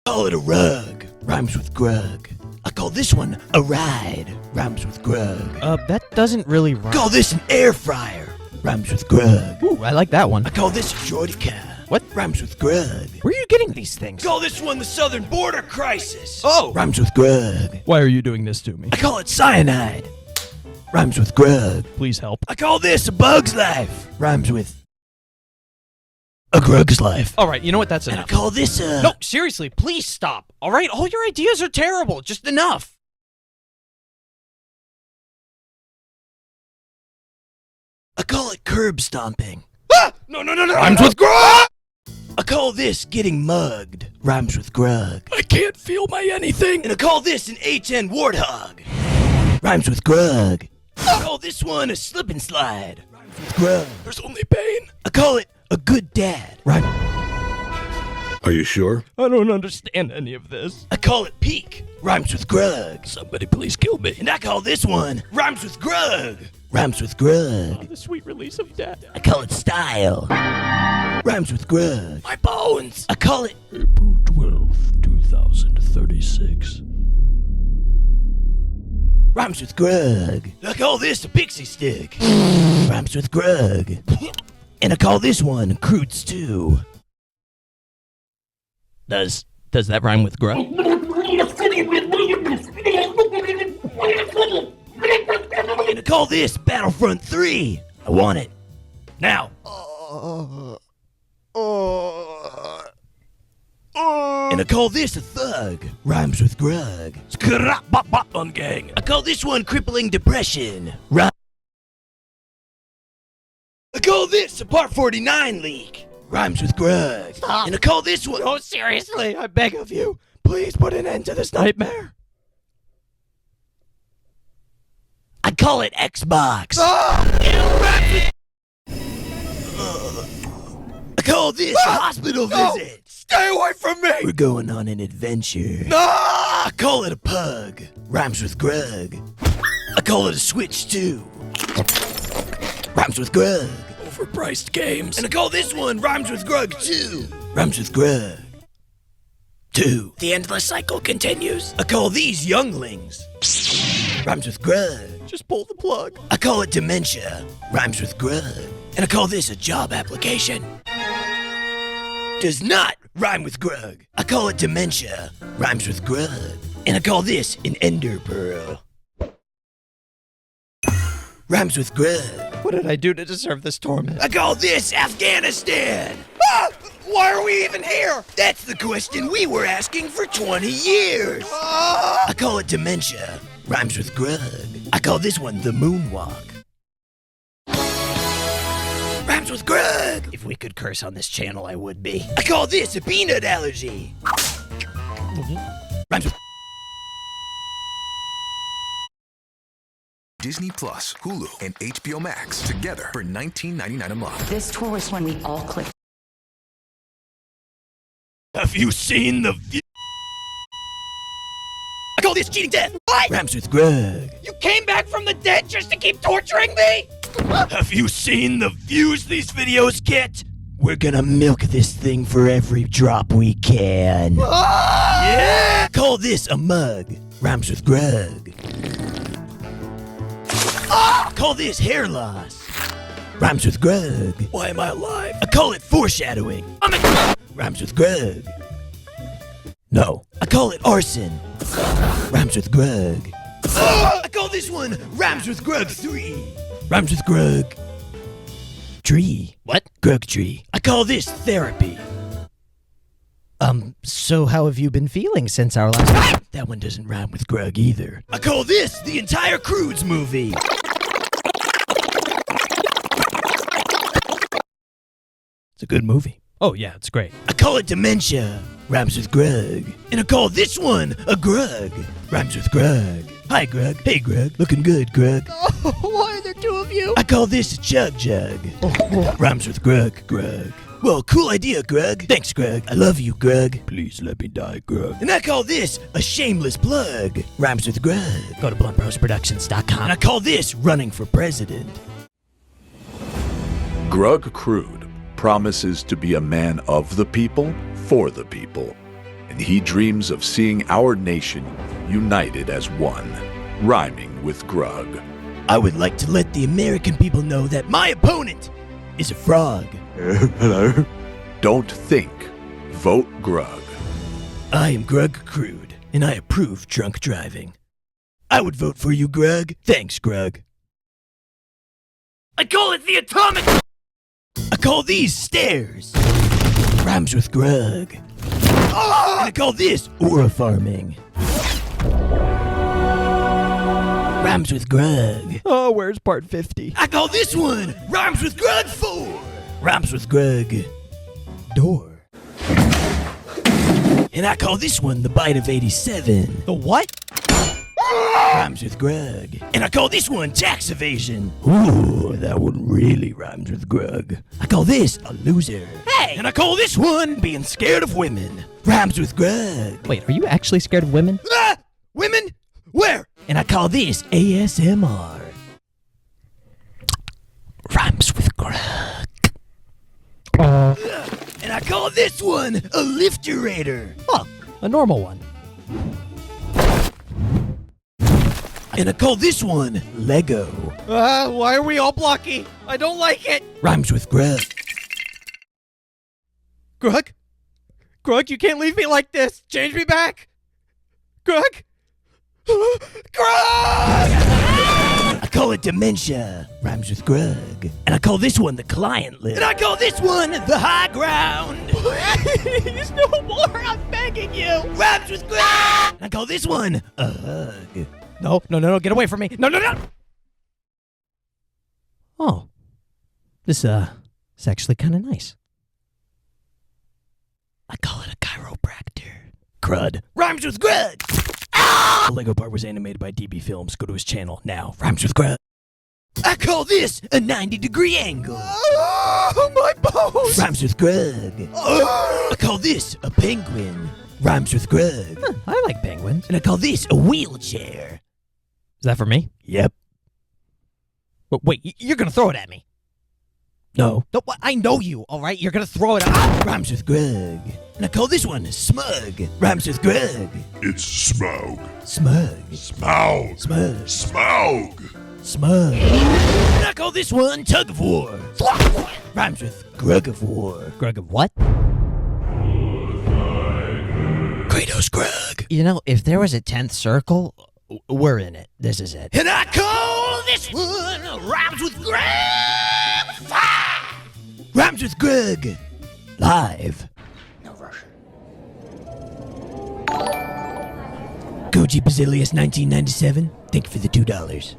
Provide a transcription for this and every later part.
Call it a rug, rhymes with grug. I call this one a ride, rhymes with grug. That doesn't really rhyme. Call this an air fryer, rhymes with grug. Ooh, I like that one. I call this a Jordica. What? Rhymes with grug. Where are you getting these things? Call this one the Southern Border Crisis. Oh! Rhymes with grug. Why are you doing this to me? I call it cyanide, rhymes with grug. Please help. I call this a bug's life, rhymes with a grug's life. All right, you know what? That's And I enough. call this a... No, seriously, please stop. All right, all your ideas are terrible. Just enough. I call it curb stomping. Ah! No. Rhymes with grug. I call this getting mugged, rhymes with grug. I can't feel my anything. And I call this an A10 warthog, rhymes with grug. I call this one a slip and slide, rhymes with grug. There's only pain. I call it a good dad, rhymes. Are you sure? I don't understand any of this. I call it peak, rhymes with grug. Somebody please kill me. And I call this one rhymes with grug, rhymes with grug. The sweet release of death. I call it style, rhymes with grug. My bones. I call it April 12th, 2036. rhymes with grug. I call this a pixie stick, rhymes with grug. And I call this one crude stew. Does that rhyme with grug? And I call this Battlefront 3. I want it now. And I call this a thug, rhymes with grug. Gang. I call this one crippling depression. I call this a Part 49 leak. Rhymes with grug. Stop. And I call this one... Oh, seriously, I beg of you. Please put an end to this nightmare. I call it Xbox. I call this a hospital visit. Stay away from me. We're going on an adventure. No! I call it a pug. Rhymes with grug. I call it a Switch 2. Rhymes with grug. Overpriced games. And I call this one rhymes with grug 2. Rhymes with grug 2. The endless cycle continues. I call these younglings. Rhymes with grug. Just pull the plug. I call it dementia. Rhymes with grug. And I call this a job application. Does not rhyme with grug. I call it dementia. Rhymes with grug. And I call this an ender pearl. Rhymes with grug. What did I do to deserve this torment? I call this Afghanistan. Why are we even here? That's the question we were asking for 20 years. I call it dementia. Rhymes with grug. I call this one the moonwalk. Rhymes with grug. If we could curse on this channel, I would be. I call this a peanut allergy. Rhymes with... Disney Plus, Hulu, and HBO Max together for $19.99 a month. This tour was when we all clicked. Have you seen the I call this cheating death. What? Rhymes with grug. You came back from the dead just to keep torturing me? Have you seen the views these videos get? We're gonna milk this thing for every drop we can. Yeah! Call this a mug. Rhymes with grug. Call this hair loss. Rhymes with grug. Why am I alive? I call it foreshadowing. Rhymes with grug. No. I call it arson. Rhymes with grug. I call this one rhymes with grug 3. Rhymes with grug tree. What? Grug tree. I call this therapy. So how have you been feeling since our last... That one doesn't rhyme with grug either. I call this the entire Crudes movie. It's a good movie. Oh, yeah, it's great. I call it dementia. Rhymes with grug. And I call this one a grug. Rhymes with grug. Hi, Grug. Hey, Grug. Looking good, Grug. Why are there two of you? I call this a chug jug. Rhymes with grug, Grug. Well, cool idea, Grug. Thanks, Grug. I love you, Grug. Please let me die, Grug. And I call this a shameless plug. Rhymes with grug. Go to bluntbrosproductions.com. And I call this running for president. Grug Crude promises to be a man of the people, for the people. and he dreams of seeing our nation united as one, rhyming with grug. I would like to let the American people know that my opponent is a frog. Hello? Don't think. Vote grug. I am Grug Crude, and I approve drunk driving. I would vote for you, Grug. Thanks, Grug. I call it the atomic... I call these stairs. Rhymes with Grug. And I call this aura farming. Rhymes with Grug. Oh, where's part 50? I call this one Rhymes with Grug 4. Rhymes with Grug Door. And I call this one the Bite of 87. The what? Rhymes with Grug. And I call this one Tax Evasion. Ooh, that one really rhymes with Grug. I call this a loser. Hey! And I call this one Being Scared of Women. Rhymes with Grug. Wait, are you actually scared of women? Ah! Women? Where? And I call this ASMR. Rhymes with Grug. And I call this one a Lifterator. Oh, a normal one. And I call this one Lego. Why are we all blocky? I don't like it. Rhymes with Grug. Grug? Grug, you can't leave me like this. Change me back. Grug? Grug! I call it Dementia. Rhymes with Grug. And I call this one the Client List. And I call this one the High Ground. Please, no more. I'm begging you. Rhymes with Grug. And I call this one a Hug. No, get away from me. No. Oh, this is actually kind of nice. I call it a chiropractor. Crud. Rhymes with Grug. Ah! The Lego part was animated by DB Films. Go to his channel now. Rhymes with Grug. I call this a 90-degree angle. Oh, my bones. Rhymes with Grug. I call this a penguin. Rhymes with Grug. Huh, I like penguins. And I call this a wheelchair. Is that for me? Yep. Wait, you're gonna throw it at me? No. No, I know you, all right? You're gonna throw it at me. Rhymes with Grug. And I call this one Smug. Rhymes with Grug. It's Smaug. Smug. Smaug. Smug. Smaug. Smug. And I call this one Tug of War. Rhymes with Grug of War. Grug of what? Kratos Grug. You know, if there was a 10th circle, we're in it. This is it. And I call this one Rhymes with Grug 5. Rhymes with Grug. Live. No Russian. Koji Bazilius 1997. Thank you for the $2.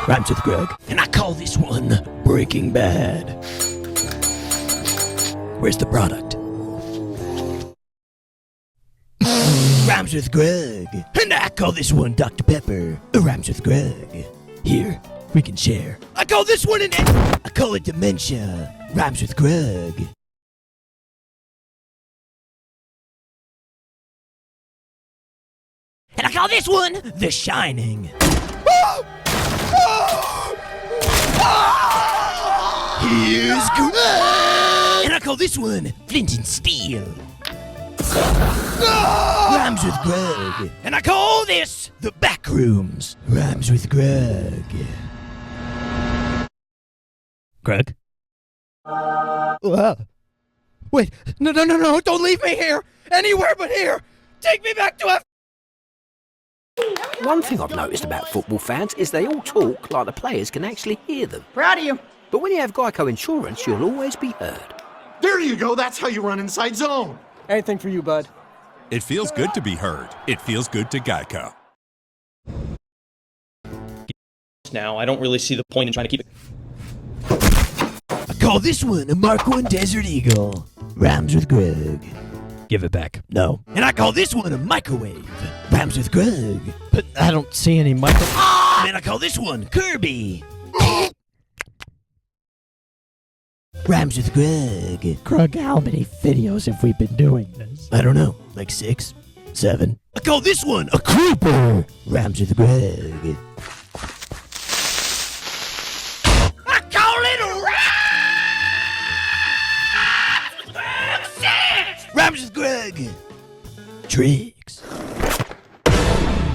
Rhymes with Grug. And I call this one Breaking Bad. Where's the product? Rhymes with Grug. And I call this one Dr. Pepper. Rhymes with Grug. Here, we can share. I call this one I call it Dementia. Rhymes with Grug. And I call this one The Shining. Here's Grug. And I call this one Flint and Steel. Rhymes with Grug. And I call this The Backrooms. Rhymes with Grug. Grug? Wait, no, don't leave me here. Anywhere but here. Take me back to One thing I've noticed about football fans is they all talk like the players can actually hear them. Proud of you. But when you have Geico Insurance, you'll always be heard. There you go. That's how you run inside zone. Anything for you, bud. It feels good to be heard. It feels good to Geico. Now, I don't really see the point in trying to keep it. I call this one a Mark I Desert Eagle. Rhymes with Grug. Give it back. No. And I call this one a microwave. Rhymes with Grug. But I don't see any micro... And I call this one Kirby. Rhymes with Grug. Grug, how many videos have we been doing this? I don't know, like 6, 7. I call this one a creeper. Rhymes with Grug. I call it a Rhymes with grug. Tricks.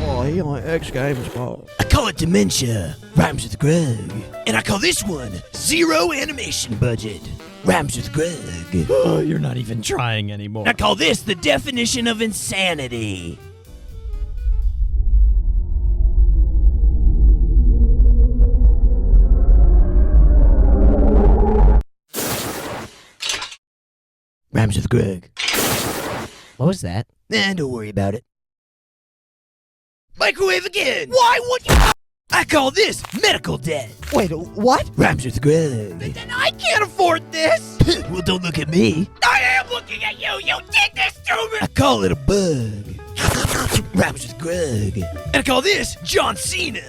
Oh, he on X Games, bro. I call it dementia. Rhymes with grug. And I call this one zero animation budget. Rhymes with grug. Oh, you're not even trying anymore. I call this the definition of insanity. Rhymes with grug. What was that? Don't worry about it. Microwave again! Why would you? I call this medical debt. Wait, what? Rhymes with grug. Then I can't afford this! Well, don't look at me. I am looking at you! You did this to me! I call it a bug. Rhymes with grug. And I call this John Cena.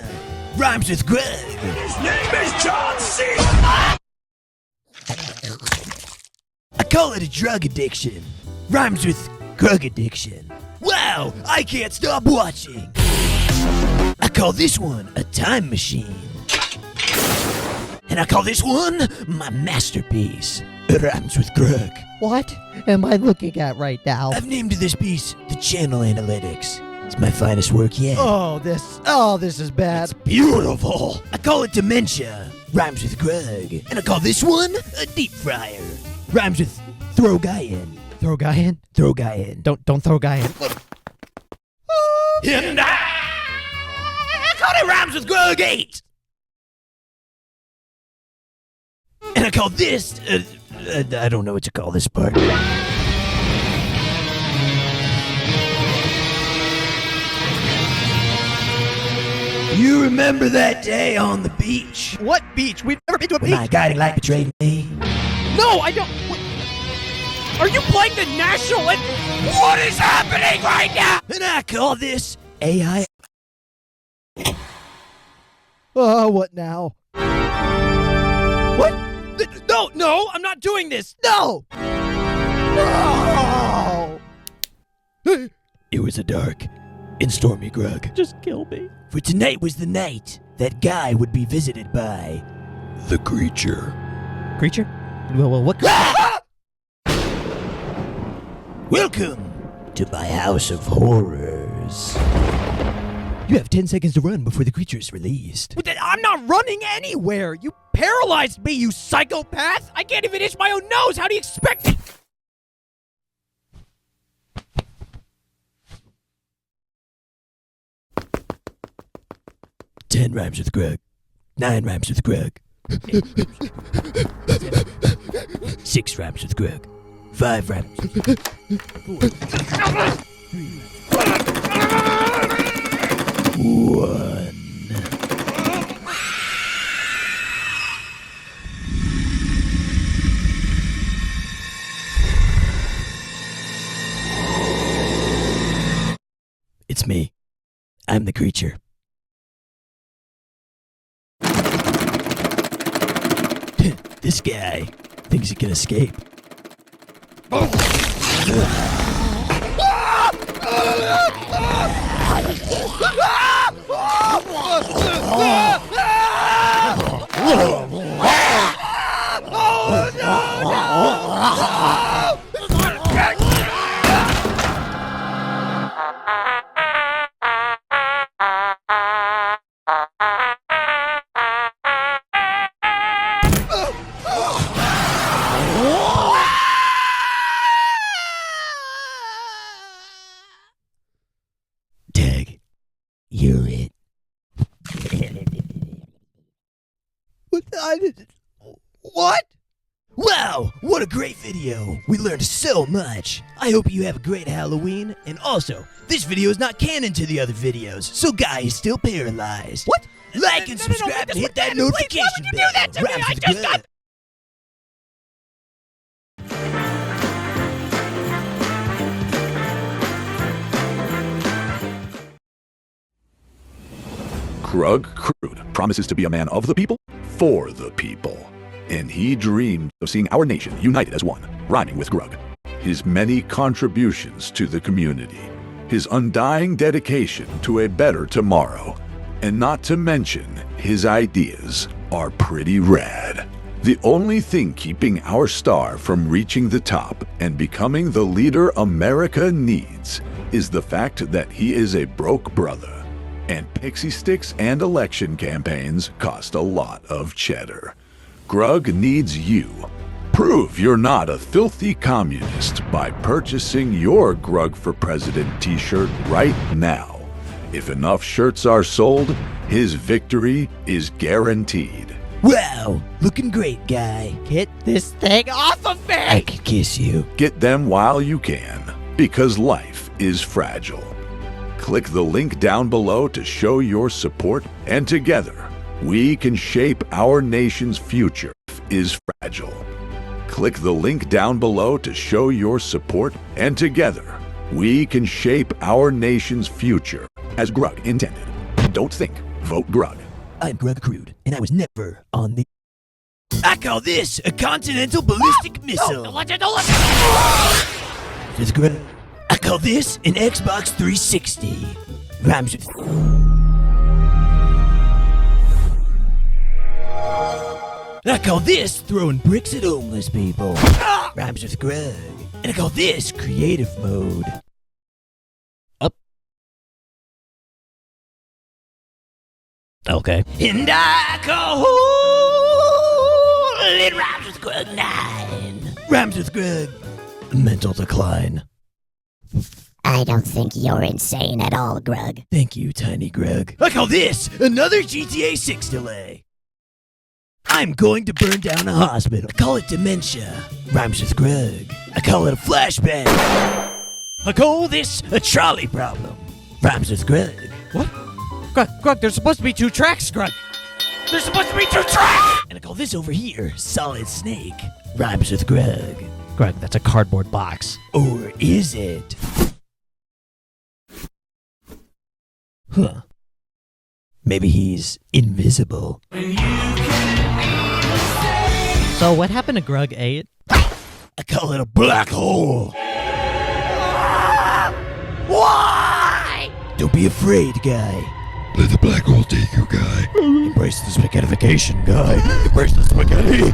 Rhymes with grug. His name is John Cena! I call it a drug addiction. Rhymes with grug addiction. Wow, I can't stop watching. I call this one a time machine. And I call this one my masterpiece. It rhymes with grug. What am I looking at right now? I've named this piece the Channel Analytics. It's my finest work yet. Oh, this is bad. Beautiful. I call it dementia. Rhymes with grug. And I call this one a deep fryer. Rhymes with throw guy in. Throw guy in? Throw guy in. Don't throw guy in. And I call it rhymes with grug 8. And I call this, I don't know what to call this part. You remember that day on the beach? What beach? We've never been to a When beach. my guiding light betrayed me? No, I don't. Wait. Are you playing the national? What is happening right now? And I call this AI. Oh, what now? What? No, I'm not doing this. No. No. It was a dark and stormy grug. Just kill me. For tonight was the night that guy would be visited by the creature. Creature? Well, what? Welcome to my house of horrors. You have 10 seconds to run before the creature is released. But I'm not running anywhere. You paralyzed me, you psychopath. I can't even itch my own nose. How do you expect me? 10 rhymes with grug. 9 rhymes with grug. 6 rhymes with grug. 5 rhymes with grug. 1. It's me. I'm the creature. This guy thinks he can escape. Tag, you're it. What? Wow, what a great video. We learned so much. I hope you have a great Halloween. And also, this video is not canon to the other videos, so Guy is still paralyzed. What? Like and subscribe and hit that notification Why would you do bell. that to me? Rhymes I with just good. got... Grug Crude promises to be a man of the people, for the people. And he dreamed of seeing our nation united as one, rhyming with Grug. His many contributions to the community, his undying dedication to a better tomorrow, and not to mention his ideas are pretty rad. The only thing keeping our star from reaching the top and becoming the leader America needs is the fact that he is a broke brother, and pixie sticks and election campaigns cost a lot of cheddar. Grug needs you. Prove you're not a filthy communist by purchasing your Grug for President t-shirt right now. If enough shirts are sold, his victory is guaranteed. Wow, looking great, guy. Get this thing off of me! I could kiss you. Get them while you can, because life is fragile. Click the link down below to show your support, and together, we can shape our nation's future. Is fragile. Click the link down below to show your support, and together, we can shape our nation's future as Grug intended. Don't think, vote Grug. I'm Grug Crude, and I was never on the... I call this a continental ballistic missile. Don't let it, don't let it. It's Grug. I call this an Xbox 360. Rhymes with... I call this throwing bricks at homeless people. Rhymes with Grug. And I call this creative mode. Up. Okay. And I call it rhymes with Grug 9. Rhymes with Grug. Mental decline. I don't think you're insane at all, Grug. Thank you, Tiny Grug. I call this another GTA 6 delay. I'm going to burn down a hospital. I call it dementia. Rhymes with Grug. I call it a flashbang. I call this a trolley problem. Rhymes with Grug. What? Grug, there's supposed to be 2 tracks, Grug. There's supposed to be 2 tracks! And I call this over here Solid Snake. Rhymes with Grug. Greg, that's a cardboard box. Or is it? Huh. Maybe he's invisible. So what happened to Grug 8? I call it a black hole. Why? Don't be afraid, guy. Let the black hole take you, guy. Embrace the spaghettification, guy. Embrace the spaghetti.